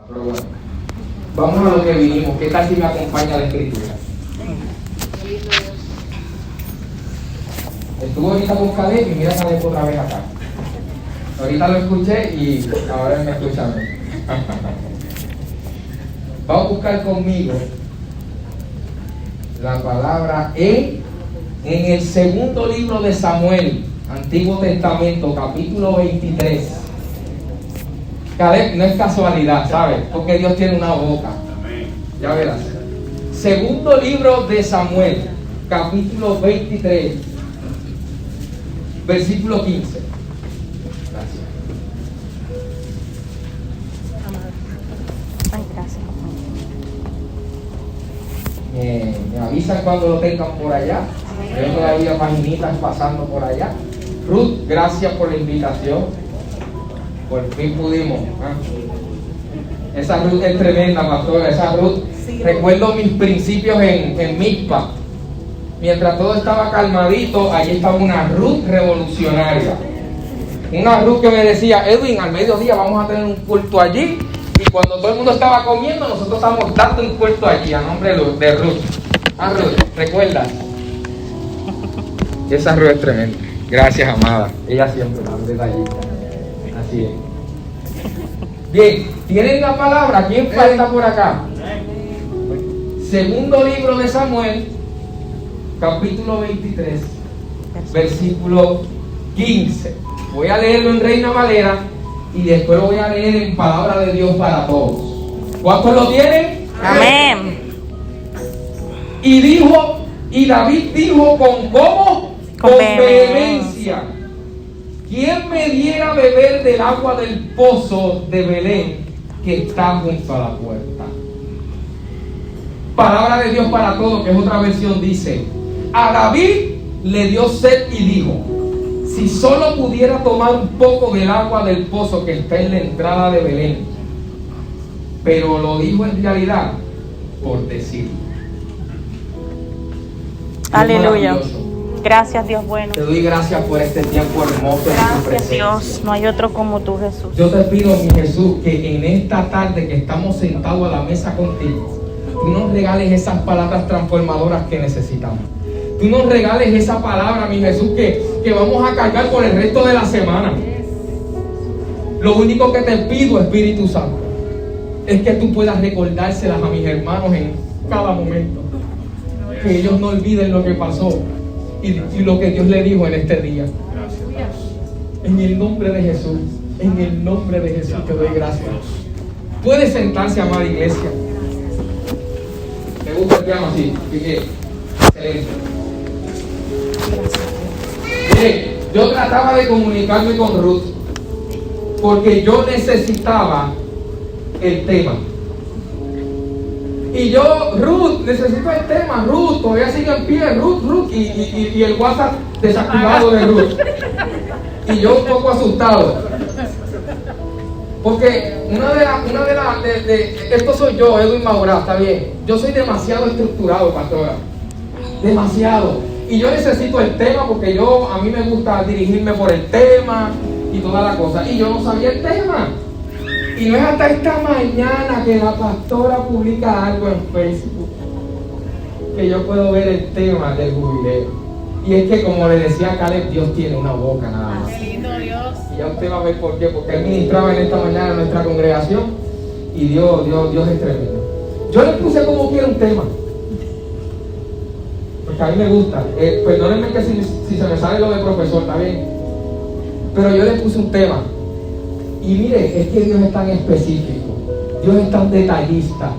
Pero bueno, vamos a lo que vinimos. ¿Qué tal si me acompaña la escritura? Estuvo ahorita con Caleb y mira Caleb otra vez acá. Ahorita lo escuché y ahora me escucha a mí. Vamos a buscar conmigo la palabra en el segundo libro de Samuel, Antiguo Testamento, capítulo 23. Caleb, no es casualidad, ¿sabes? Porque Dios tiene una boca. Ya verás. Segundo libro de Samuel, capítulo 23, versículo 15. Gracias. Ay, gracias. Me avisan cuando lo tengan por allá. Veo todavía paginitas pasando por allá. Ruth, gracias por la invitación. Por fin pudimos. Esa Ruth es tremenda, pastora. Esa Ruth, recuerdo mis principios en Mizpa. Mientras todo estaba calmadito, allí estaba una Ruth revolucionaria. Una Ruth que me decía: Edwin, al mediodía vamos a tener un culto allí. Y cuando todo el mundo estaba comiendo, nosotros estábamos dando un culto allí a nombre de Ruth. Ruth, ¿recuerdas? Esa Ruth es tremenda. Gracias, amada. Ella siempre da un detallito. Así es. Bien, ¿tienen la palabra? ¿Quién falta por acá? Segundo libro de Samuel, capítulo 23, versículo 15. Voy a leerlo en Reina Valera y después lo voy a leer en Palabra de Dios para todos. ¿Cuántos lo tienen? Amén. Y David dijo con vehemencia: ¿quién me diera a beber del agua del pozo de Belén que está junto a la puerta? Palabra de Dios para todos, que es otra versión, dice: a David le dio sed y dijo: si solo pudiera tomar un poco del agua del pozo que está en la entrada de Belén. Pero lo dijo en realidad por decir. Aleluya. Gracias, Dios bueno. Te doy gracias por este tiempo hermoso en tu Gracias, presencia. Dios. No hay otro como tú, Jesús. Yo te pido, mi Jesús, que en esta tarde que estamos sentados a la mesa contigo, tú nos regales esas palabras transformadoras que necesitamos. Tú nos regales esa palabra, mi Jesús, que vamos a cargar por el resto de la semana. Lo único que te pido, Espíritu Santo, es que tú puedas recordárselas a mis hermanos en cada momento. Que ellos no olviden lo que pasó y lo que Dios le dijo en este día. En el nombre de Jesús, en el nombre de Jesús te doy gracias. Puede sentarse, amada iglesia. Me gusta el piano así, así que excelente. Mire, yo trataba de comunicarme con Ruth porque yo necesitaba el tema. Y yo, Ruth, necesito el tema. Ruth, todavía sigue en pie. Ruth, y el WhatsApp desactivado de Ruth. Y yo un poco asustado. Porque esto soy yo, Edwin Maura, está bien. Yo soy demasiado estructurado, pastora. Demasiado. Y yo necesito el tema porque a mí me gusta dirigirme por el tema y toda la cosa. Y yo no sabía el tema. Y no es hasta esta mañana que la pastora publica algo en Facebook que yo puedo ver el tema del jubileo. Y es que, como le decía a Caleb, Dios tiene una boca nada más. Qué lindo Dios. Y ya usted va a ver por qué. Porque él ministraba en esta mañana en nuestra congregación. Y Dios es tremendo. Yo le puse como quiera un tema. Porque a mí me gusta. Perdónenme que si se me sale lo de profesor, está bien. Pero yo le puse un tema. Y mire, es que Dios es tan específico. Dios es tan detallista.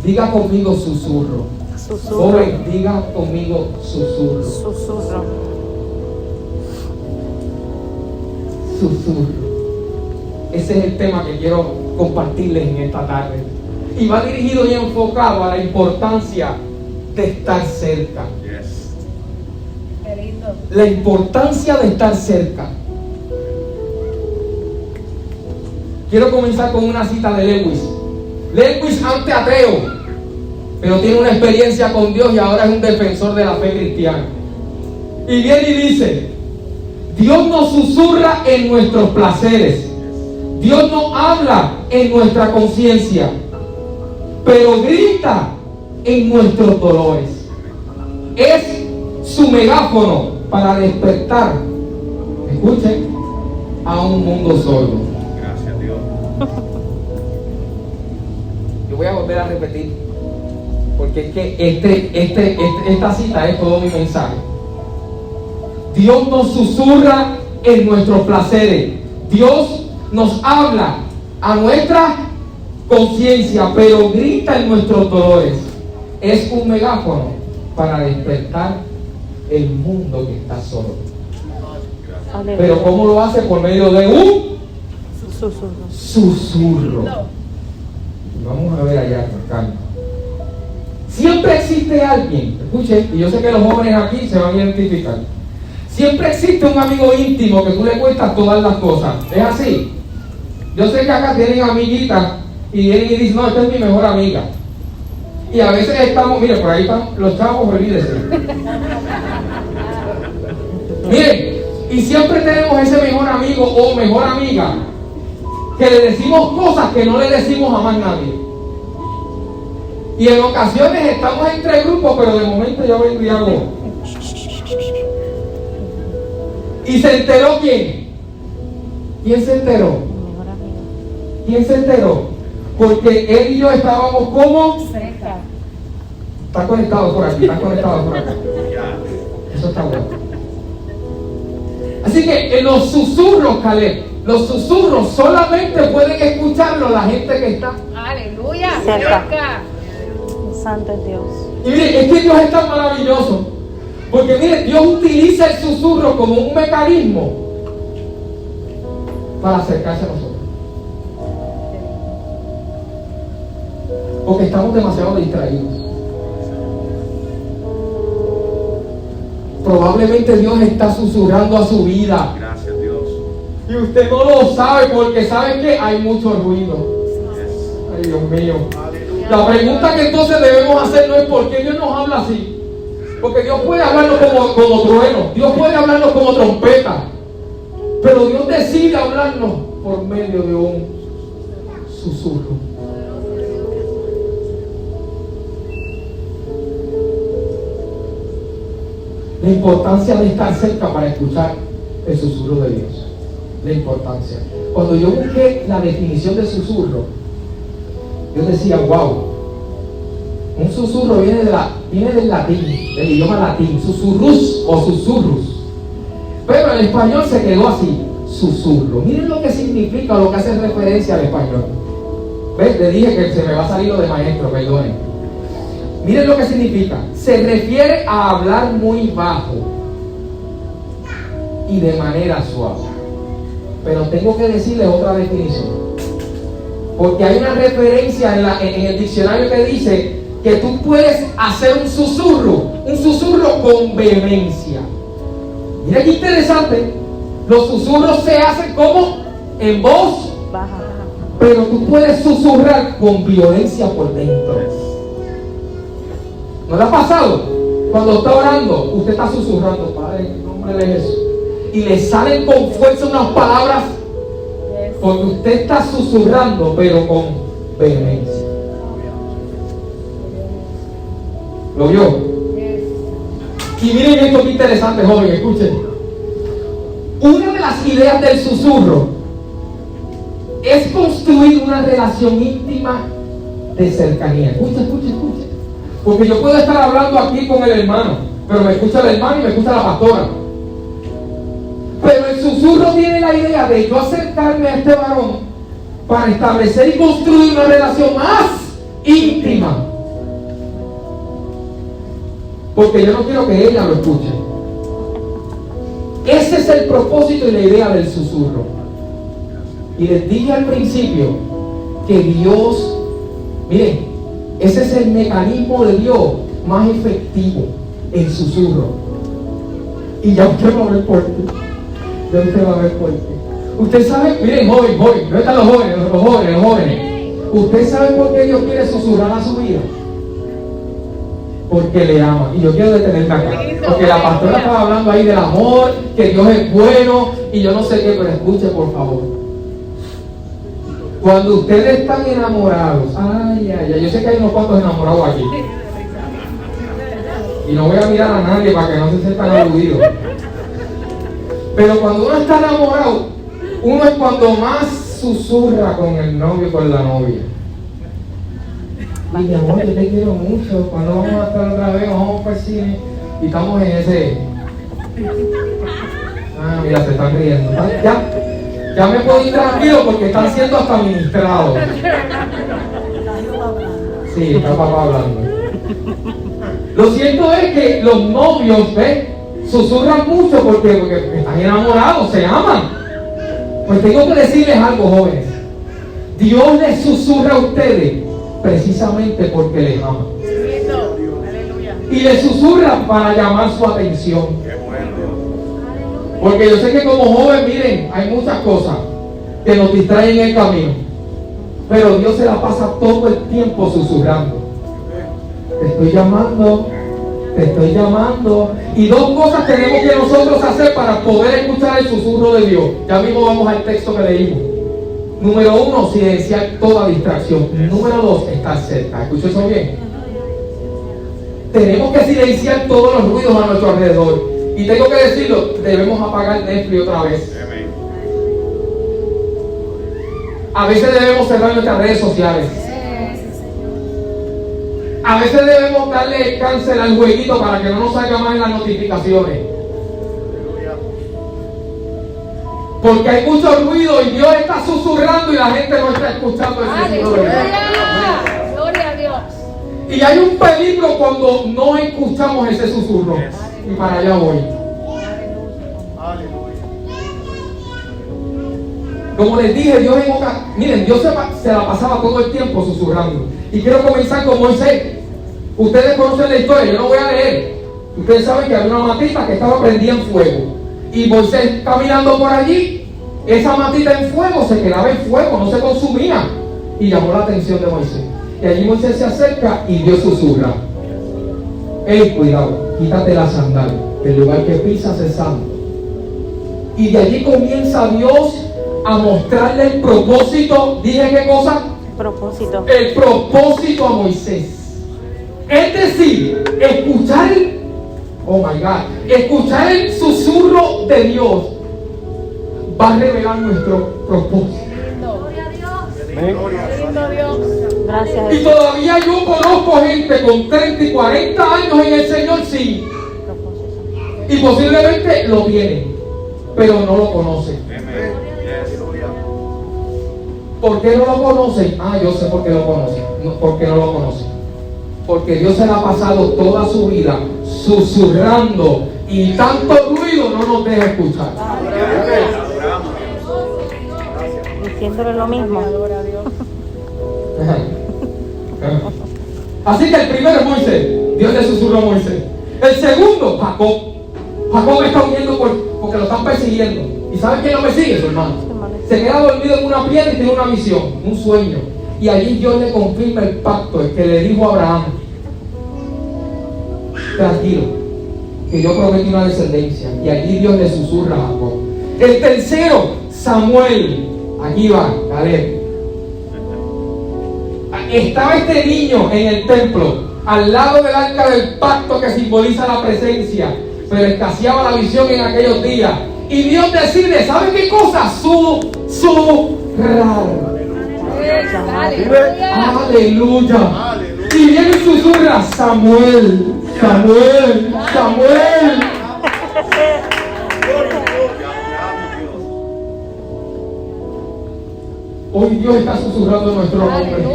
Diga conmigo susurro. Susurro. Joven, diga conmigo susurro. Susurro. Susurro. Ese es el tema que quiero compartirles en esta tarde. Y va dirigido y enfocado a la importancia de estar cerca. Qué lindo. La importancia de estar cerca. Quiero comenzar con una cita de Lewis. Lewis, antes ateo, pero tiene una experiencia con Dios y ahora es un defensor de la fe cristiana. Y viene y dice: Dios nos susurra en nuestros placeres. Dios nos habla en nuestra conciencia, pero grita en nuestros dolores. Es su megáfono para despertar, escuchen, a un mundo sordo. Gracias, Dios. Yo voy a volver a repetir, porque es que esta cita es todo mi mensaje. Dios nos susurra en nuestros placeres. Dios nos habla a nuestra conciencia, pero grita en nuestros dolores. Es un megáfono para despertar el mundo que está solo. Aleluya. Pero ¿cómo lo hace? Por medio de un Susurro. susurro. Vamos a ver allá con calma. Siempre existe alguien, escuchen, y yo sé que los jóvenes aquí se van a identificar. Siempre existe un amigo íntimo que tú le cuentas todas las cosas. ¿Es así? Yo sé que acá tienen amiguitas y vienen y dicen, no, esta es mi mejor amiga. Y a veces estamos, mire, por ahí están los chavos, olvídese. Miren, y siempre tenemos ese mejor amigo o mejor amiga que le decimos cosas que no le decimos a más nadie. Y en ocasiones estamos entre grupos, pero de momento yo vengo y hago. ¿Y se enteró quién? ¿Quién se enteró? Mi mejor amigo. ¿Quién se enteró? Porque él y yo estábamos como. Cerca. Está conectado por aquí, está conectado por acá. Eso está bueno. Así que en los susurros, Caleb, los susurros solamente pueden escucharlo la gente que está. Aleluya. Cerca. Cerca. Santo es Dios. Y mire, es que Dios es tan maravilloso. Porque mire, Dios utiliza el susurro como un mecanismo para acercarse a nosotros. Porque estamos demasiado distraídos. Probablemente Dios está susurrando a su vida. Gracias, Dios. Y usted no lo sabe porque sabe que hay mucho ruido. Ay, Dios mío. La pregunta que entonces debemos hacer no es por qué Dios nos habla así. Porque Dios puede hablarnos como trueno. Dios puede hablarnos como trompeta. Pero Dios decide hablarnos por medio de un susurro. La importancia de estar cerca para escuchar el susurro de Dios. La importancia. Cuando yo busqué la definición de susurro, yo decía, wow, un susurro viene del latín, del idioma latín, susurrus o susurrus. Pero en español se quedó así, susurro. Miren lo que significa, lo que hace referencia al español. ¿Ves? Le dije que se me va a salir lo de maestro, perdonen. Miren lo que significa. Se refiere a hablar muy bajo y de manera suave. Pero tengo que decirles otra definición. Porque hay una referencia en el diccionario que dice que tú puedes hacer un susurro con vehemencia. Mira qué interesante. Los susurros se hacen como en voz, Baja. pero tú puedes susurrar con violencia por dentro. ¿No le ha pasado? Cuando está orando, usted está susurrando, Padre, en nombre de Jesús, y le salen con fuerza unas palabras porque usted está susurrando, pero con vehemencia. ¿Lo vio? Y miren esto que interesante, joven, escuchen. Una de las ideas del susurro es construir una relación íntima de cercanía. Escucha. Porque yo puedo estar hablando aquí con el hermano, pero me escucha el hermano y me escucha la pastora. Pero el susurro tiene la idea de yo acercarme a este varón para establecer y construir una relación más íntima. Porque yo no quiero que ella lo escuche. Ese es el propósito y la idea del susurro. Y les dije al principio que Dios, miren, ese es el mecanismo de Dios más efectivo, el susurro. Y ya usted va a ver por qué. Usted sabe, miren, joven, ¿dónde están los jóvenes? ¿Usted sabe por qué Dios quiere susurrar a su vida? Porque le ama. Y yo quiero detenerme acá. Porque la pastora estaba hablando ahí del amor, que Dios es bueno, y yo no sé qué, pero escuche por favor. Cuando ustedes están enamorados, ay, ay, ay, yo sé que hay unos cuantos enamorados aquí. Y no voy a mirar a nadie para que no se sientan aludidos. Pero cuando uno está enamorado, uno es cuando más susurra con el novio y con la novia. Y mi amor, yo te quiero mucho. Cuando vamos a estar otra vez, vamos para el cine. Y estamos en ese. Ah, mira, se están riendo. Ya me puedo ir tranquilo porque están siendo hasta ministrados. Sí, está papá hablando. Lo cierto es que los novios, ¿ves? Susurran mucho porque están enamorados, se aman. Pues tengo que decirles algo, jóvenes. Dios les susurra a ustedes precisamente porque les ama. Y les susurra para llamar su atención. Porque yo sé que como joven, miren, hay muchas cosas que nos distraen en el camino. Pero Dios se la pasa todo el tiempo susurrando. Te estoy llamando, te estoy llamando. Y dos cosas tenemos que nosotros hacer para poder escuchar el susurro de Dios. Ya mismo vamos al texto que leímos. Número 1, silenciar toda distracción. Número 2, estar cerca. ¿Escuchó eso bien? Tenemos que silenciar todos los ruidos a nuestro alrededor. Y tengo que decirlo, debemos apagar Netflix otra vez. A veces debemos cerrar nuestras redes sociales. A veces debemos darle cancel al jueguito para que no nos salga más en las notificaciones. Porque hay mucho ruido y Dios está susurrando y la gente no está escuchando el susurro de Dios. Gloria a Dios. Y hay un peligro cuando no escuchamos ese susurro. Y para allá voy. Como les dije, Dios miren, Dios se la pasaba todo el tiempo susurrando. Y quiero comenzar con Moisés. Ustedes conocen la historia, yo no voy a leer. Ustedes saben que había una matita que estaba prendida en fuego. Y Moisés caminando por allí, esa matita en fuego se quedaba en fuego, no se consumía. Y llamó la atención de Moisés. Y allí Moisés se acerca y Dios susurra. Ey, cuidado, quítate la sandalia, el lugar que pisas es santo. Y de allí comienza Dios a mostrarle el propósito. ¿Dije qué cosa? Propósito. El propósito a Moisés. Es decir, escuchar el susurro de Dios va a revelar nuestro propósito. Lindo Dios. Gracias. Y todavía yo conozco gente con 30 y 40 años en el Señor, sí. Y posiblemente lo tienen, pero no lo conocen. ¿Por qué no lo conocen? Yo sé por qué lo conocen. ¿Por qué no lo conocen? Porque Dios se la ha pasado toda su vida susurrando y tanto ruido no nos deja escuchar. Diciéndole lo mismo. Así que el primero es Moisés. Dios le susurró a Moisés. El segundo, Jacob. Jacob está huyendo porque lo están persiguiendo. ¿Y saben quién lo persigue? Su hermano. Se queda dormido en una piedra y tiene una visión, un sueño. Y allí Dios le confirma el pacto, el que le dijo a Abraham: tranquilo, que yo prometí una descendencia. Y allí Dios le susurra a Jacob. El tercero, Samuel. Aquí va, Caleb. Estaba este niño en el templo, al lado del arca del pacto que simboliza la presencia, pero escaseaba la visión en aquellos días. Y Dios decide, ¿sabe qué cosa? Susurrar. Aleluya. Y viene y susurra: Samuel, Samuel, Samuel. Hoy Dios está susurrando nuestro nombre.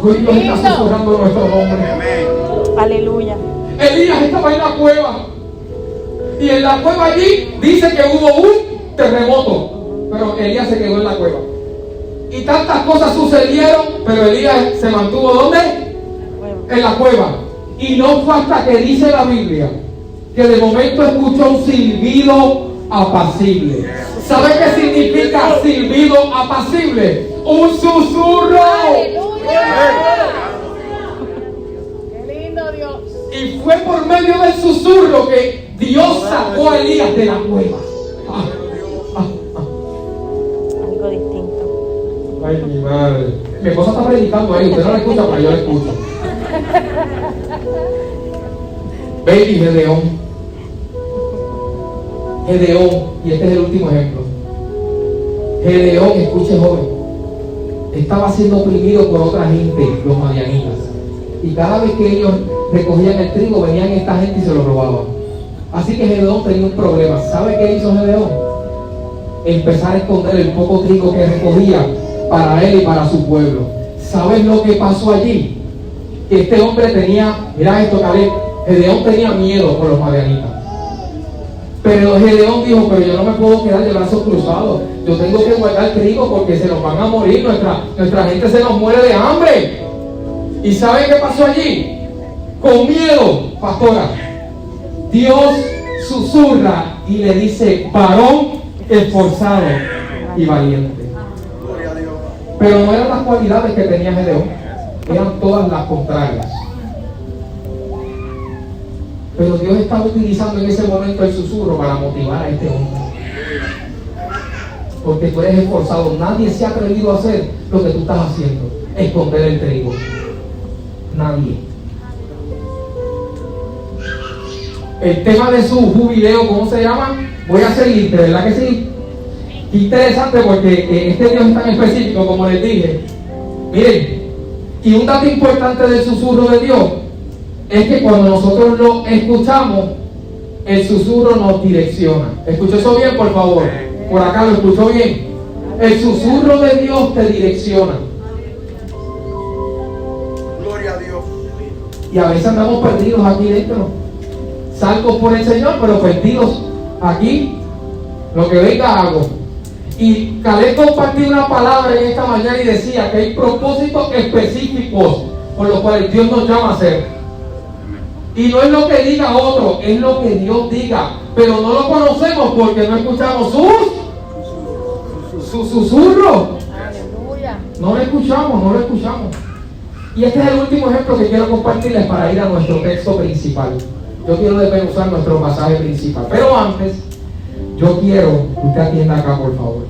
Hoy Dios está susurrando nuestro nombre. Aleluya. Elías estaba en la cueva. Y en la cueva allí dice que hubo un terremoto. Pero Elías se quedó en la cueva. Y tantas cosas sucedieron, pero Elías se mantuvo ¿dónde? En la cueva. Y no fue hasta que dice la Biblia que de momento escuchó un silbido apacible. ¿Sabe qué significa silbido apacible? Un susurro. Qué lindo Dios. Y fue por medio del susurro que Dios sacó a Elías de la cueva. Algo distinto. Ay, mi Mi esposa está predicando ahí, usted no la escucha, pero yo la escucho. Baby Gedeón. Gedeón, y este es el último ejemplo. Gedeón, escuche joven, estaba siendo oprimido por otra gente, los madianitas. Y cada vez que ellos recogían el trigo, venían esta gente y se lo robaban. Así que Gedeón tenía un problema. ¿Sabe qué hizo Gedeón? Empezar a esconder el poco trigo que recogía para él y para su pueblo. ¿Sabes lo que pasó allí? Que este hombre tenía, mira esto, Caleb, Gedeón tenía miedo por los madianitas. Pero Gedeón dijo, pero yo no me puedo quedar de brazos cruzados. Yo tengo que guardar trigo porque se nos van a morir. Nuestra gente se nos muere de hambre. ¿Y saben qué pasó allí? Con miedo, pastora, Dios susurra y le dice, varón esforzado y valiente. Pero no eran las cualidades que tenía Gedeón, eran todas las contrarias. Pero Dios estaba utilizando en ese momento el susurro para motivar a este hombre. Porque tú eres esforzado. Nadie se ha atrevido a hacer lo que tú estás haciendo. Esconder el trigo. Nadie. El tema de su jubileo, ¿cómo se llama? Voy a seguir, ¿de verdad que sí? Qué interesante, porque este Dios es tan específico, como les dije. Miren, y un dato importante del susurro de Dios es que cuando nosotros lo escuchamos, el susurro nos direcciona. ¿Escuchó eso bien, por favor? Por acá, ¿lo escuchó bien? El susurro de Dios te direcciona. Gloria a Dios. Y a veces andamos perdidos aquí dentro. Salgo por el Señor, pero perdidos aquí. Lo que venga hago. Y Caleb compartió una palabra en esta mañana y decía que hay propósitos específicos por los cuales Dios nos llama a hacer. Y no es lo que diga otro, es lo que Dios diga. Pero no lo conocemos porque no escuchamos su susurro. Aleluya. No lo escuchamos. Y este es el último ejemplo que quiero compartirles para ir a nuestro texto principal. Yo quiero desmenuzar nuestro pasaje principal. Pero antes, yo quiero que usted atienda acá, por favor.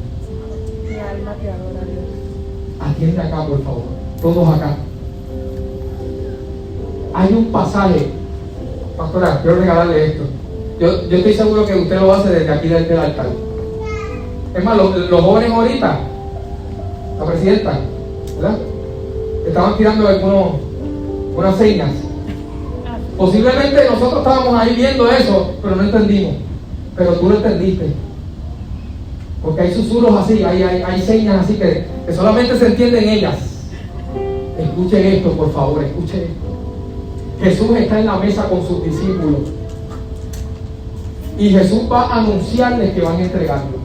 Mi alma te adora, Dios. Atienda acá, por favor. Todos acá. Hay un pasaje. Pastora, quiero regalarle esto. Yo estoy seguro que usted lo hace desde aquí, desde el altar. Es más, los jóvenes ahorita, la presidenta, ¿verdad? Estaban tirando unas señas. Posiblemente nosotros estábamos ahí viendo eso, pero no entendimos. Pero tú lo entendiste. Porque hay susurros así, hay señas así que solamente se entienden ellas. Escuchen esto, por favor, escuchen esto. Jesús está en la mesa con sus discípulos. Y Jesús va a anunciarles que van a entregarlo.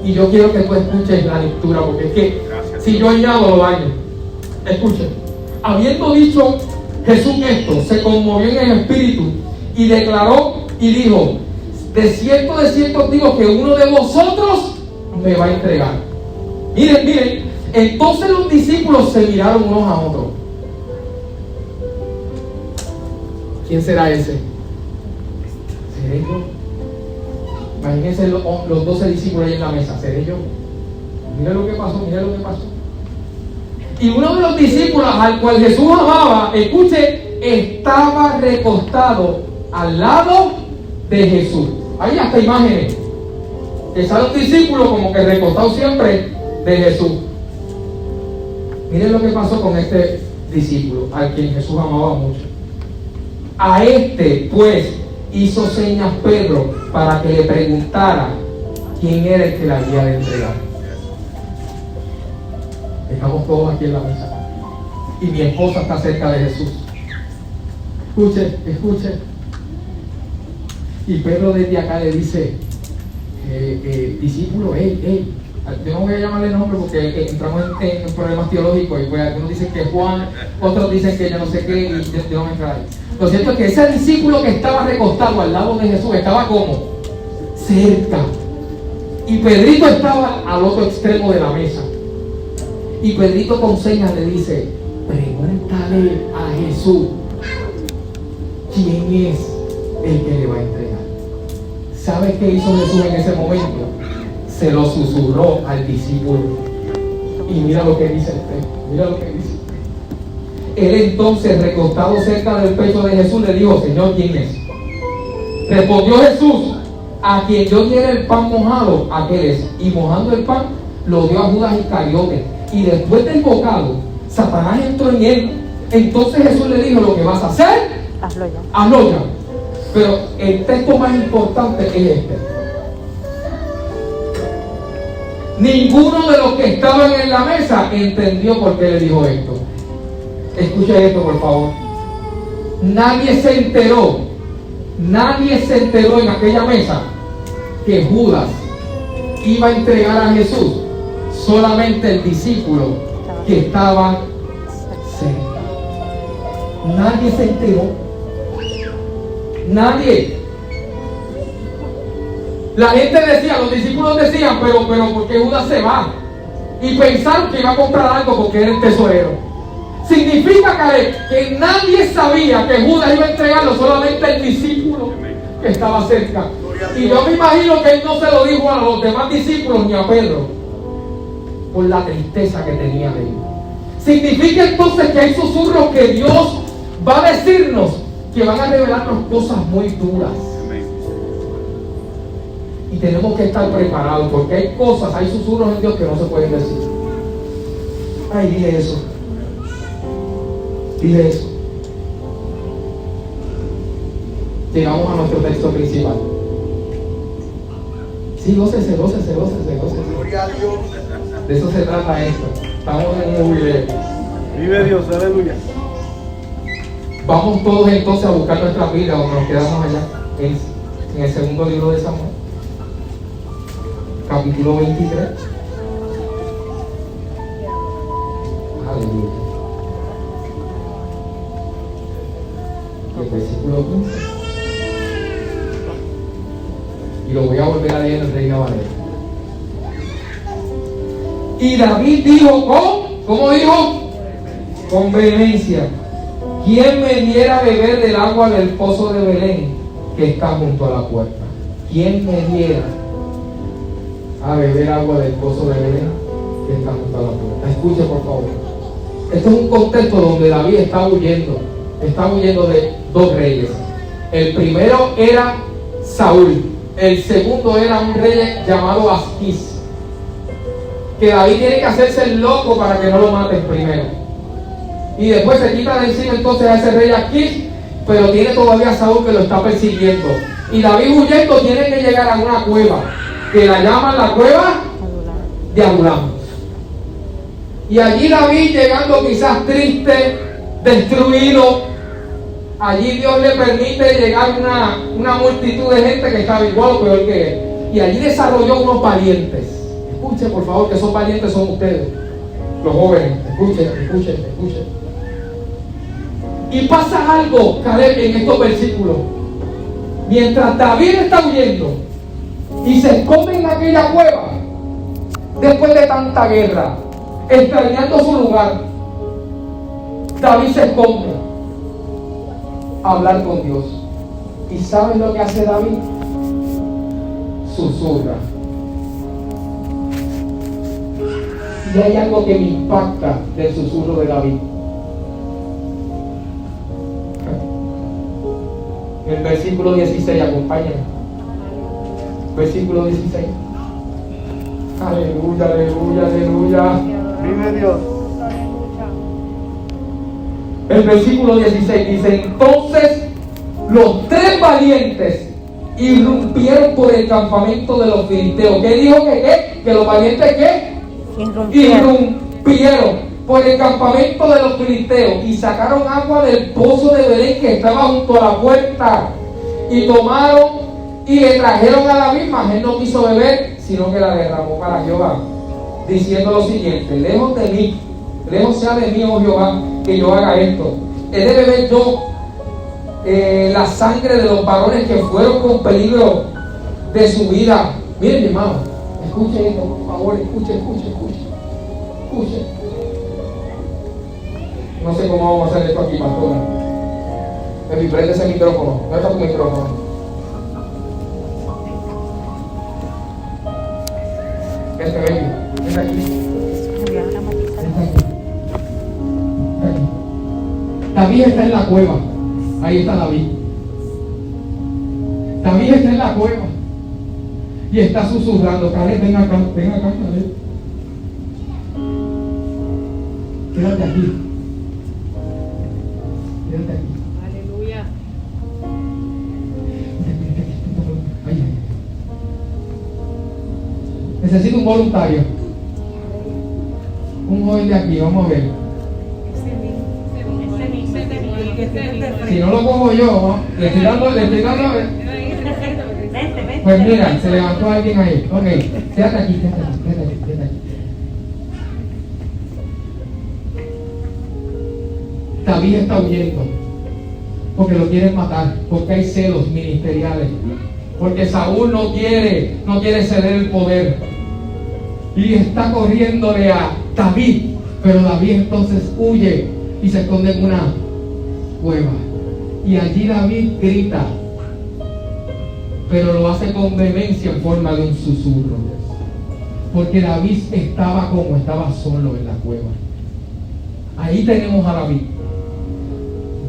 Y yo quiero que tú escuches la lectura, porque es que si yo añado lo daño. Escuchen. Habiendo dicho Jesús esto, se conmovió en el espíritu y declaró y dijo: de cierto os digo que uno de vosotros me va a entregar. Miren. Entonces los discípulos se miraron unos a otros. ¿Quién será ese? ¿Seré yo? Imagínense los 12 discípulos ahí en la mesa. ¿Seré yo? Mira lo que pasó. Y uno de los discípulos al cual Jesús amaba, escuche, estaba recostado al lado de Jesús. Hay hasta imágenes. Que sale un discípulo como que recostado siempre de Jesús. Miren lo que pasó con este discípulo, al quien Jesús amaba mucho. A este, pues, hizo señas Pedro para que le preguntara quién era el que le había de entregar. Estamos todos aquí en la mesa. Y mi esposa está cerca de Jesús. Escuche. Y Pedro desde acá le dice: discípulo, yo no voy a llamarle nombre porque entramos en problemas teológicos. Y pues algunos dicen que es Juan, otros dicen que yo no sé qué, y yo no me entrar ahí. Lo cierto es que ese discípulo que estaba recostado al lado de Jesús estaba como cerca. Y Pedrito estaba al otro extremo de la mesa. Y Pedrito con señas le dice: pregúntale a Jesús quién es el que le va a entregar. ¿Sabes qué hizo Jesús en ese momento? Se lo susurró al discípulo. Y mira lo que dice el texto, mira lo que dice. Él entonces, recostado cerca del pecho de Jesús, le dijo: Señor, ¿quién es? Respondió Jesús: a quien yo diera el pan mojado, aquel es. Y mojando el pan, lo dio a Judas Iscariote. Y después del bocado, Satanás entró en él. Entonces Jesús le dijo: lo que vas a hacer, Hazlo ya. hazlo ya. Pero el texto más importante es este. Ninguno de los que estaban en la mesa entendió por qué le dijo esto. Escucha esto, por favor. Nadie se enteró en aquella mesa que Judas iba a entregar a Jesús. Solamente el discípulo que estaba cerca. Nadie se enteró. Nadie. La gente decía, los discípulos decían, pero ¿por qué Judas se va? Y pensaron que iba a comprar algo porque era el tesorero. Significa que nadie sabía que Judas iba a entregarlo, solamente el discípulo que estaba cerca. Y yo me imagino que él no se lo dijo a los demás discípulos ni a Pedro, por la tristeza que tenía de él. Significa entonces que hay susurros que Dios va a decirnos, que van a revelarnos cosas muy duras. Y tenemos que estar preparados, porque hay cosas, hay susurros en Dios que no se pueden decir. Ay, dile eso. Dile eso. Llegamos a nuestro texto principal. Sí, gócese. Gloria a Dios. De eso se trata esto. Estamos en un jubileo. Vive Dios, aleluya. Vamos todos entonces a buscar nuestra Biblia, donde nos quedamos allá, en el segundo libro de Samuel, capítulo 23. Aleluya. El versículo 15. Y lo voy a volver a leer en Reina Valera. Y David dijo ¿cómo dijo? Con vehemencia: ¿quién me diera a beber del agua del pozo de Belén que está junto a la puerta? ¿Quién me diera a beber agua del pozo de Belén que está junto a la puerta? Escuche, por favor. Este es un contexto donde David está huyendo de dos reyes. El primero era Saúl, el segundo era un rey llamado Asquís, que David tiene que hacerse el loco para que no lo maten primero. Y después se quita de encima entonces a ese rey Asquís, pero tiene todavía a Saúl que lo está persiguiendo. Y David huyendo tiene que llegar a una cueva, que la llaman la cueva de Adulam. Y allí David, llegando quizás triste, destruido, allí Dios le permite llegar una multitud de gente que estaba igual o peor que él. Y allí desarrolló unos valientes. Escuchen, por favor, que esos valientes son ustedes, los jóvenes. Escuchen. Y pasa algo, Caleb, en estos versículos. Mientras David está huyendo y se esconde en aquella cueva, después de tanta guerra, extrañando su lugar, David se esconde a hablar con Dios. ¿Y saben lo que hace David? Susurra. Y hay algo que me impacta del susurro de David. El versículo 16, acompáñenme. Versículo 16. Aleluya. Vive Dios. El versículo 16 dice: entonces los tres valientes irrumpieron por el campamento de los filisteos. ¿Qué dijo que los valientes qué? Irrumpieron por el campamento de los filisteos y sacaron agua del pozo de Belén que estaba junto a la puerta, y tomaron y le trajeron a David, mas él no quiso beber, sino que la derramó para Jehová, diciendo lo siguiente: lejos sea de mí, oh Jehová, que yo haga esto. He de beber yo la sangre de los varones que fueron con peligro de su vida. Miren, mi hermano, escuchen esto, por favor, escuchen. No sé cómo vamos a hacer esto aquí, pastora. Prende ese micrófono. ¿Dónde está tu micrófono? Baby, ven aquí. David está en la cueva. Ahí está David. David está en la cueva. Y está susurrando. Caleb, ven acá, Caleb. Quédate aquí. Quédate aquí. Aleluya. Ay, ay. Necesito un voluntario. Un joven de aquí, vamos a ver. Si no lo cojo yo, ¿no? le estoy dando. Pues mira, se levantó alguien ahí. Ok, quédate aquí. David está huyendo porque lo quieren matar, porque hay celos ministeriales, porque Saúl no quiere ceder el poder y está corriéndole a David, pero David entonces huye y se esconde en una cueva y allí David grita, pero lo hace con vehemencia en forma de un susurro, porque David estaba solo en la cueva. Ahí tenemos a David.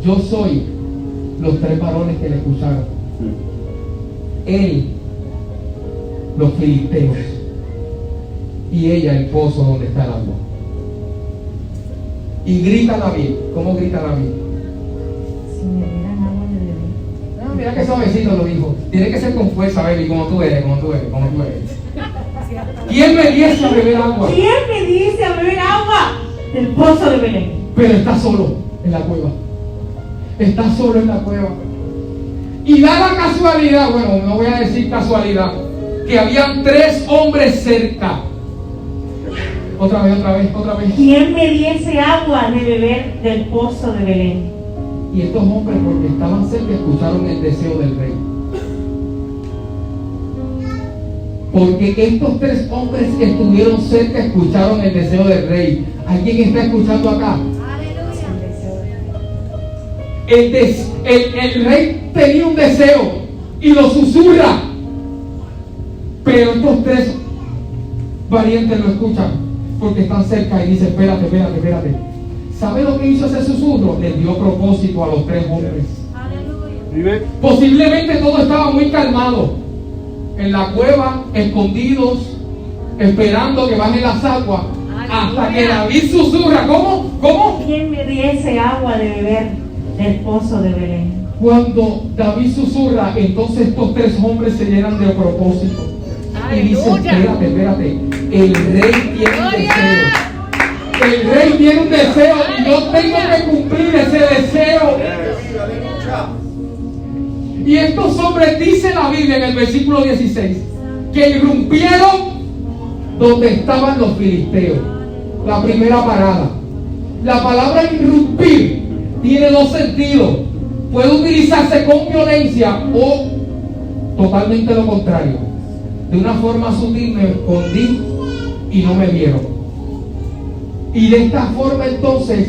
Yo soy los 3 varones que le escucharon. Él, los filisteos, y ella, el pozo donde está el agua. Y grita David. ¿Cómo grita David? Si me dieran agua de beber. Ah, mira qué suavecito lo dijo. Tiene que ser con fuerza, baby, como tú eres. ¿Quién me diese a beber agua? ¿Quién me dice a beber agua del pozo de Belén? Pero está solo en la cueva. Está solo en la cueva. Y da la casualidad, bueno, no voy a decir casualidad, que habían 3 hombres cerca. Otra vez. ¿Quién me diese agua de beber del pozo de Belén? Y estos hombres, porque estaban cerca, escucharon el deseo del rey. Porque estos 3 hombres que estuvieron cerca escucharon el deseo del rey. ¿Alguien está escuchando acá? El rey tenía un deseo y lo susurra, pero estos 3 valientes lo escuchan porque están cerca y dicen: espérate. ¿Sabe lo que hizo ese susurro? Les dio propósito a los 3 hombres. Posiblemente todo estaba muy calmado en la cueva, escondidos, esperando que bajen las aguas, hasta que David susurra. ¿Cómo? ¿Quién me diese agua de beber del pozo de Belén? Cuando David susurra, entonces estos 3 hombres se llenan de propósito. Y dicen: espérate, el rey tiene un deseo. El rey tiene un deseo y yo tengo que cumplir ese deseo. Y estos hombres, dice la Biblia en el versículo 16, que irrumpieron donde estaban los filisteos. La primera parada. La palabra irrumpir tiene 2 sentidos. Puede utilizarse con violencia o totalmente lo contrario. De una forma sutil me escondí y no me vieron. Y de esta forma entonces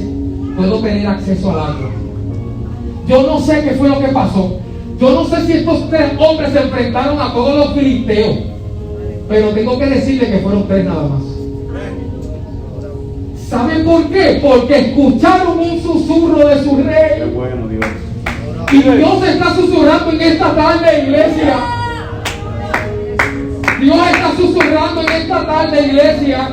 puedo tener acceso al agua. Yo no sé qué fue lo que pasó. Yo no sé si estos 3 hombres se enfrentaron a todos los filisteos, pero tengo que decirle que fueron 3 nada más. ¿Saben por qué? Porque escucharon un susurro de su rey. Qué bueno, Dios. Y Dios está susurrando en esta tarde, iglesia. Dios está susurrando en esta tarde, iglesia.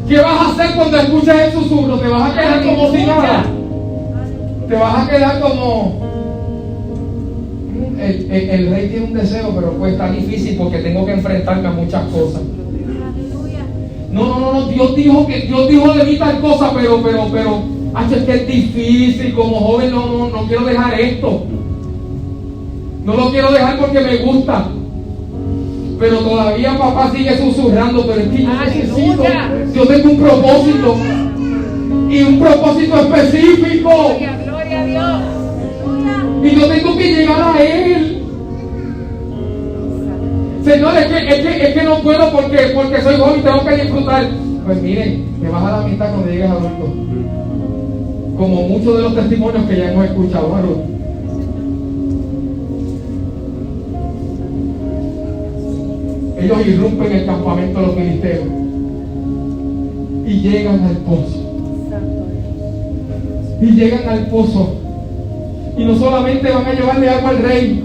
¿Qué vas a hacer cuando escuches el susurro? ¿Te vas a quedar como si nada? ¿Te vas a quedar como... El rey tiene un deseo, pero pues está difícil porque tengo que enfrentarme a muchas cosas. No, Dios dijo de mí tal cosa, pero, es que es difícil, como joven no quiero dejar esto. No lo quiero dejar porque me gusta. Pero todavía papá sigue susurrando, pero es que yo necesito, yo tengo un propósito. Y un propósito específico. Gloria a Dios. Y yo tengo que llegar a Él. Señor, es que no puedo porque soy joven y tengo que disfrutar. Pues miren, te vas a la mitad cuando llegues adulto. Como muchos de los testimonios que ya hemos escuchado, Ruth. Ellos irrumpen el campamento de los filisteos. y llegan al pozo. Y llegan al pozo. Y no solamente van a llevarle agua al rey,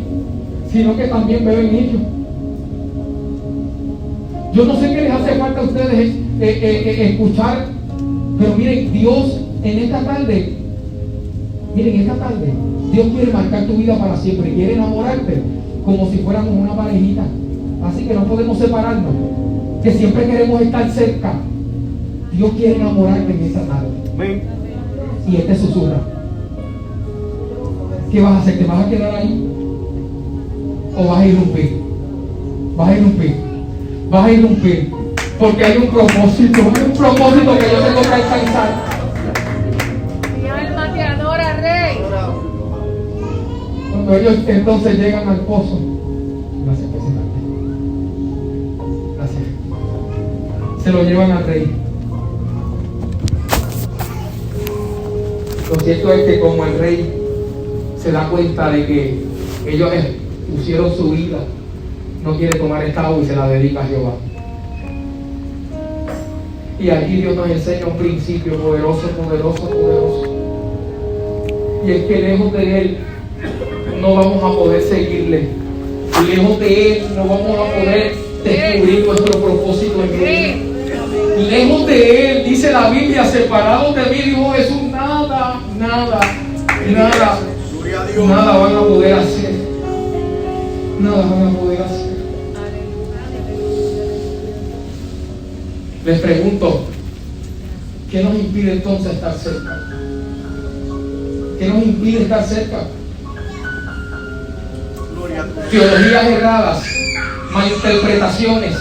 sino que también beben ellos. Yo no sé qué les hace falta a ustedes escuchar, pero miren, Dios en esta tarde, Dios quiere marcar tu vida para siempre, quiere enamorarte como si fuéramos una parejita. Así que no podemos separarnos, que siempre queremos estar cerca. Dios quiere enamorarte en esta tarde. Amén. Y Él te susurra. ¿Qué vas a hacer? ¿Te vas a quedar ahí? ¿O vas a irrumpir? Vas a irrumpir. Vas a irrumpir. Porque hay un propósito que yo tengo que alcanzar. Mi alma te adora, Rey. Cuando ellos entonces llegan al pozo. Gracias, presidente. Gracias. Se lo llevan al rey. Lo cierto es que como el rey se da cuenta de que ellos pusieron su vida, no quiere tomar esta agua y se la dedica a Jehová. Y aquí Dios nos enseña un principio poderoso. Y es que lejos de Él no vamos a poder seguirle. Lejos de Él no vamos a poder descubrir nuestro propósito en Él. Lejos de Él, dice la Biblia, separados de mí, dijo Jesús, nada van a poder hacer. Nada van a poder hacer. Les pregunto, ¿qué nos impide entonces estar cerca? ¿Qué nos impide estar cerca? Teologías erradas, malinterpretaciones,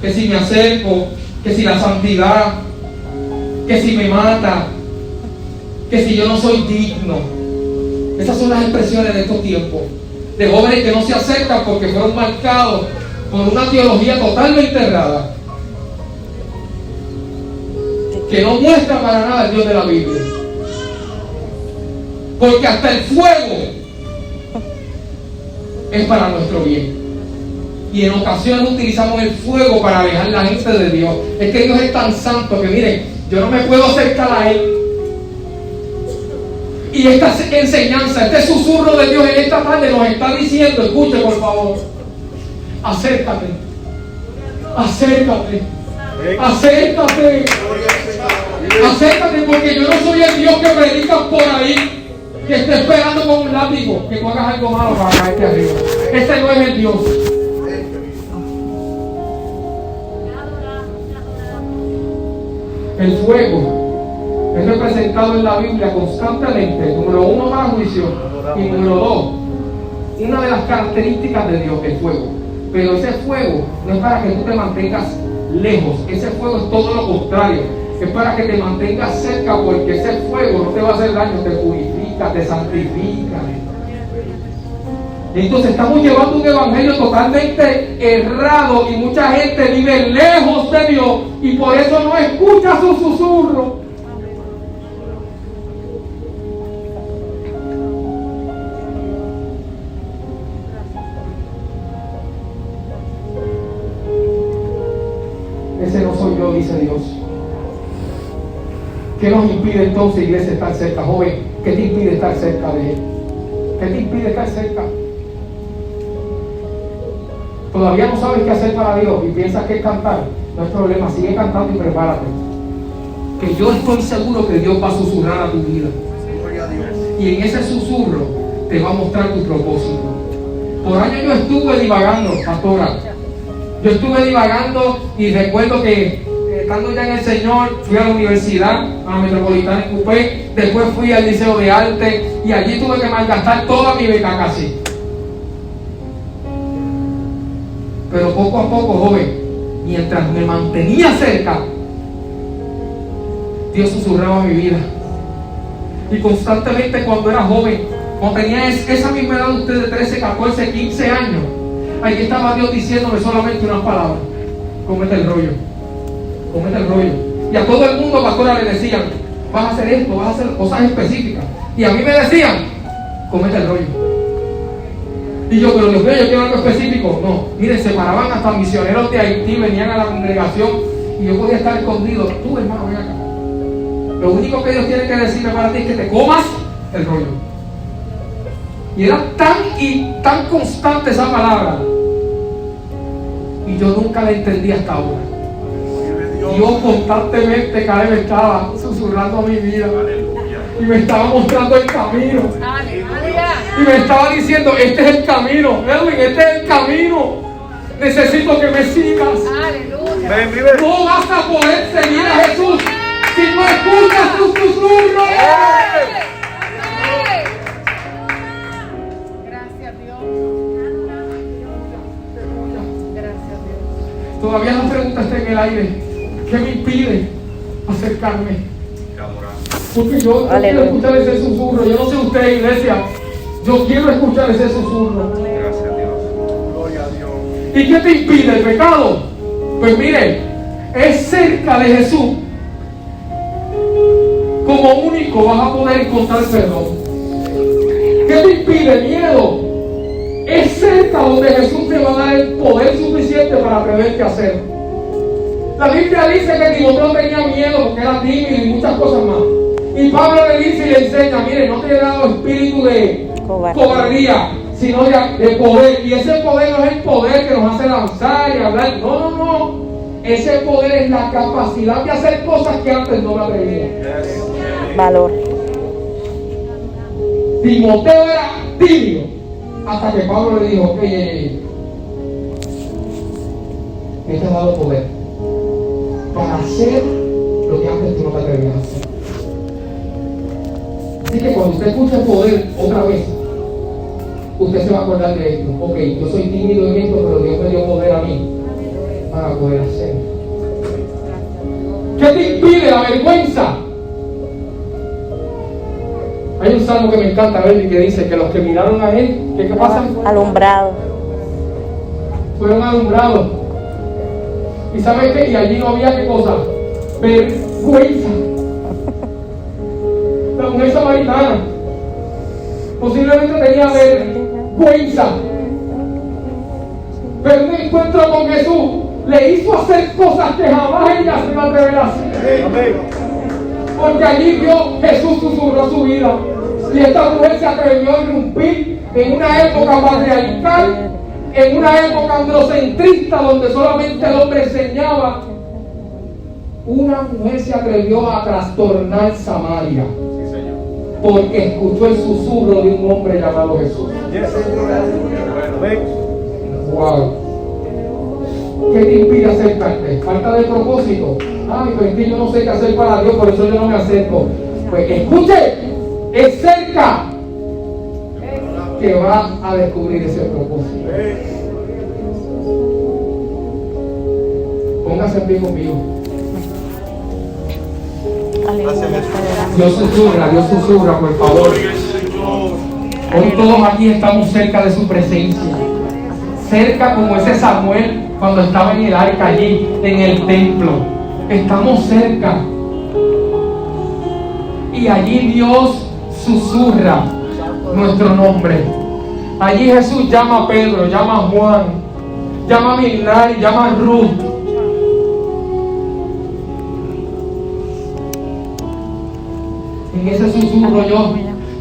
que si me acerco, que si la santidad, que si me mata, que si yo no soy digno. Esas son las expresiones de estos tiempos, de jóvenes que no se acercan porque fueron marcados por una teología totalmente errada, que no muestra para nada el Dios de la Biblia. Porque hasta el fuego es para nuestro bien. Y en ocasiones utilizamos el fuego para alejar a la gente de Dios. Es que Dios es tan santo que miren, yo no me puedo acercar a Él. Y esta enseñanza, este susurro de Dios en esta tarde nos está diciendo, escuche por favor, acércate, porque yo no soy el Dios que predica por ahí, que esté esperando con un látigo que tú hagas algo malo para caerte arriba. Ese no es el Dios. El fuego es representado en la Biblia constantemente, número 1 para juicio y número 2, una de las características de Dios, el fuego. Pero ese fuego no es para que tú te mantengas lejos, ese fuego es todo lo contrario, es para que te mantengas cerca, porque ese fuego no te va a hacer daño, te purifica, te santifica. Entonces estamos llevando un evangelio totalmente errado y mucha gente vive lejos de Dios y por eso no escucha su susurro. Ese no soy yo, dice Dios. ¿Qué nos impide entonces, iglesia, estar cerca? Joven, ¿qué te impide estar cerca de Él? ¿Qué te impide estar cerca? Todavía no sabes qué hacer para Dios y piensas que es cantar. No es problema, sigue cantando y prepárate. Que yo estoy seguro que Dios va a susurrar a tu vida. Y en ese susurro te va a mostrar tu propósito. Por años yo estuve divagando, pastora. Yo estuve divagando y recuerdo que estando ya en el Señor, fui a la universidad, a la Metropolitana en Cupé, después fui al Liceo de Arte y allí tuve que malgastar toda mi beca casi. Pero poco a poco, joven, mientras me mantenía cerca, Dios susurraba mi vida. Y constantemente cuando era joven, cuando tenía esa misma edad de ustedes, 13, 14, 15 años, ahí estaba Dios diciéndome solamente unas palabras: cómete el rollo, cómete el rollo. Y a todo el mundo, pastora, le decían: vas a hacer esto, vas a hacer cosas específicas. Y a mí me decían: cómete el rollo. Y yo, pero Dios mío, yo quiero algo específico. No, miren, se paraban hasta misioneros de Haití, venían a la congregación Y yo podía estar escondido. Tú, hermano, ven acá. Lo único que Dios tiene que decirme para ti es que te comas el rollo. Y era tan constante esa palabra. Y yo nunca la entendí hasta ahora. Dios constantemente, Caleb, estaba susurrando a mi vida. Y me estaba mostrando el camino. Y me estaba diciendo, este es el camino. Edwin, este es el camino. Necesito que me sigas. No vas a poder seguir a Jesús si no escuchas sus susurros. Gracias, Dios. Gracias, Dios. Todavía la pregunta está en el aire. ¿Qué me impide acercarme? Porque yo quiero escuchar ese susurro. Yo no sé usted, iglesia. Yo quiero escuchar ese susurro. Gracias a Dios. Gloria a Dios. ¿Y qué te impide el pecado? Pues mire, es cerca de Jesús. Como único vas a poder encontrar perdón. ¿Qué te impide? Miedo. Es cerca donde Jesús te va a dar el poder suficiente para atreverte a hacerlo. La Biblia dice que Timoteo tenía miedo porque era tímido y muchas cosas más. Y Pablo le dice y le enseña, mire, no te he dado espíritu de cobardía, sino de poder. Y ese poder no es el poder que nos hace lanzar y hablar. No. Ese poder es la capacidad de hacer cosas que antes no me atrevía. Valor. Timoteo era tímido hasta que Pablo le dijo, ok, te he dado poder para hacer lo que antes tú no te atrevías a hacer. Así que cuando usted escuche poder otra vez, usted se va a acordar de esto. Ok, yo soy tímido en esto, pero Dios me dio poder a mí para poder hacerlo. ¿Qué te impide la vergüenza? Hay un salmo que me encanta ver y que dice que los que miraron a él, ¿qué pasa? Alumbrado. Fueron alumbrados. ¿Y sabes qué? Y allí no había qué cosa. Vergüenza. La mujer samaritana posiblemente tenía vergüenza. Pero un encuentro con Jesús le hizo hacer cosas que jamás ella se iba a atrever a hacer. Porque allí vio Jesús susurró su vida. Y esta mujer se atrevió a irrumpir en una época patriarcal, en una época androcentrista donde solamente el hombre enseñaba. Una mujer se atrevió a trastornar Samaria porque escuchó el susurro de un hombre llamado Jesús. Wow. ¿Qué te impide acercarte? Falta de propósito. Ay, pues es que yo no sé qué hacer para Dios, por eso yo no me acerco. Pues escuche, es cerca que va a descubrir ese propósito. Póngase en pie conmigo. Dios susurra, por favor. Hoy todos aquí estamos cerca de su presencia. Cerca como ese Samuel cuando estaba en el arca allí, en el templo. Estamos cerca. Y allí Dios susurra nuestro nombre. Allí Jesús llama a Pedro, llama a Juan, llama a Milnar, llama a Ruth. En ese susurro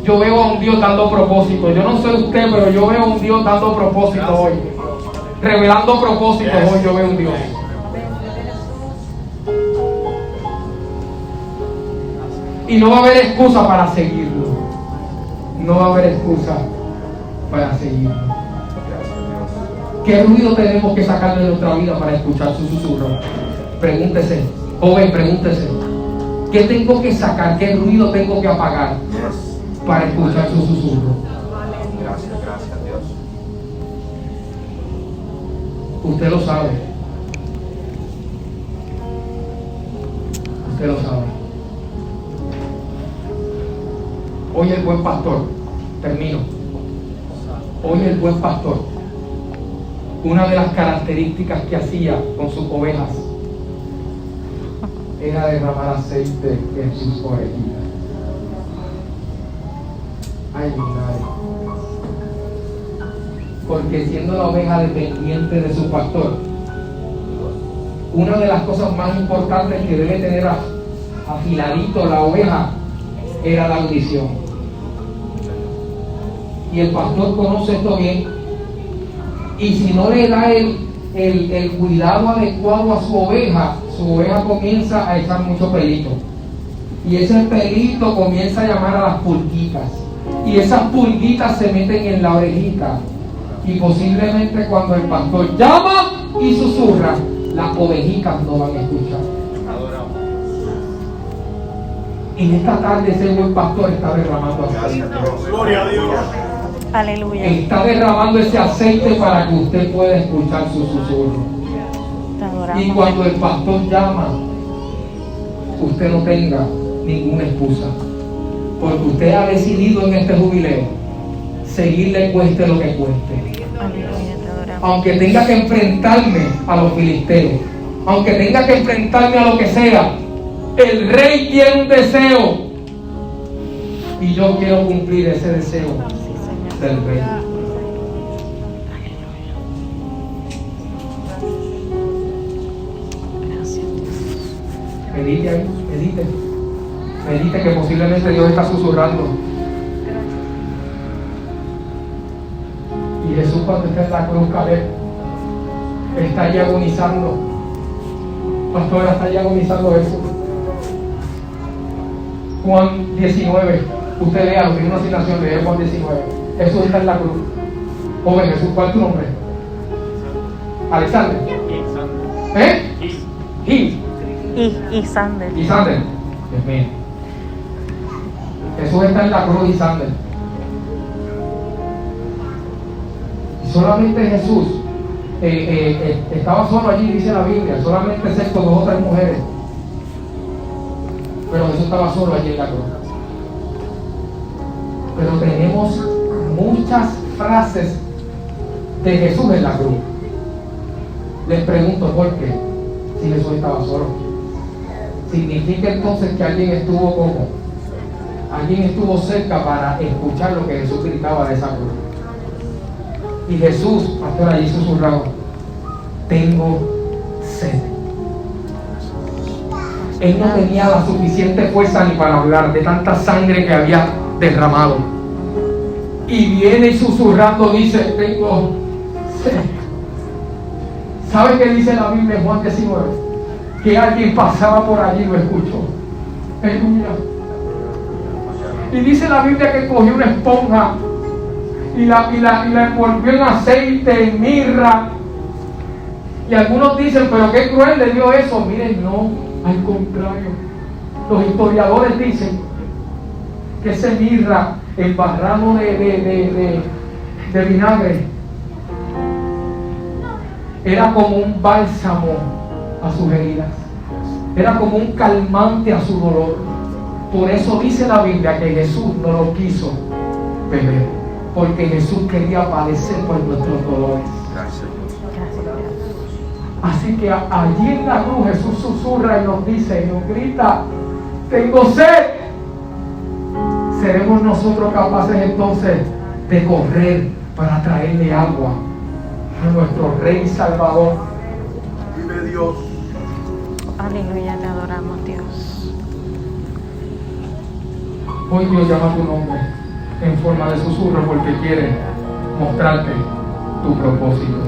yo veo a un Dios dando propósito. Yo no sé usted, pero yo veo a un Dios dando propósito hoy. Revelando propósitos hoy yo veo un Dios. Y no va a haber excusa para seguirlo. No va a haber excusa para seguirlo. ¿Qué ruido tenemos que sacar de nuestra vida para escuchar su susurro? Pregúntese, joven, pregúntese. ¿Qué tengo que sacar? ¿Qué ruido tengo que apagar para escuchar su susurro? Gracias, Dios. Usted lo sabe. Usted lo sabe. Hoy el buen pastor, termino. Hoy el buen pastor, una de las características que hacía con sus ovejas era derramar aceite en sus orejitas. Ay, mi madre. Porque siendo la oveja dependiente de su pastor, una de las cosas más importantes que debe tener afiladito la oveja era la audición. Y el pastor conoce esto bien. Y si no le da el cuidado adecuado a su oveja comienza a echar mucho pelito. Y ese pelito comienza a llamar a las pulguitas. Y esas pulguitas se meten en la orejita. Y posiblemente cuando el pastor llama y susurra, las ovejitas no van a escuchar. Y en esta tarde ese buen pastor está derramando aceite. Gloria a Dios. Aleluya. Está derramando ese aceite para que usted pueda escuchar su susurro. Te adoramos. Y cuando el pastor llama, usted no tenga ninguna excusa. Porque usted ha decidido en este jubileo seguirle cueste lo que cueste. Aleluya, te adoramos. Aunque tenga que enfrentarme a los filisteos, aunque tenga que enfrentarme a lo que sea, el rey tiene un deseo y yo quiero cumplir ese deseo del rey. Medite ahí, medite que posiblemente Dios está susurrando. Y Jesús, cuando está en la cruz, Caleb, está allí agonizando. Pastora, está allí agonizando Jesús. Juan 19, usted lea, lo que es una asignación, lee Juan 19. Jesús está en la cruz. Joven Jesús, ¿cuál es tu nombre? Alexander. Gil. Y Sander. Y Sander. Dios mío. Jesús está en la cruz y Sander. Y solamente Jesús estaba solo allí, dice la Biblia, solamente excepto 2 o 3 mujeres. Pero Jesús estaba solo allí en la cruz. Pero tenemos muchas frases de Jesús en la cruz. Les pregunto por qué, si Jesús estaba solo. Significa entonces que alguien estuvo como, alguien estuvo cerca para escuchar lo que Jesús gritaba de esa cruz. Y Jesús, pastor, allí susurraba: tengo sed. Él no tenía la suficiente fuerza ni para hablar de tanta sangre que había derramado. Y viene y susurrando dice: tengo sed. ¿Sabe qué dice la Biblia en Juan 19? Que alguien pasaba por allí y lo escuchó. Aleluya. Y dice la Biblia que cogió una esponja y la envolvió en aceite, en mirra. Y algunos dicen: pero qué cruel le dio eso. Miren, no, al contrario. Los historiadores dicen que ese mirra, el barrano de vinagre, era como un bálsamo a sus heridas, era como un calmante a su dolor. Por eso dice la Biblia que Jesús no lo quiso beber, porque Jesús quería padecer por nuestros dolores. Así que allí en la cruz Jesús susurra y nos dice y nos grita: tengo sed. ¿Seremos nosotros capaces entonces de correr para traerle agua a nuestro Rey Salvador? Vive Dios. Aleluya, te adoramos, Dios. Hoy Dios llama tu nombre en forma de susurro porque quiere mostrarte tu propósito.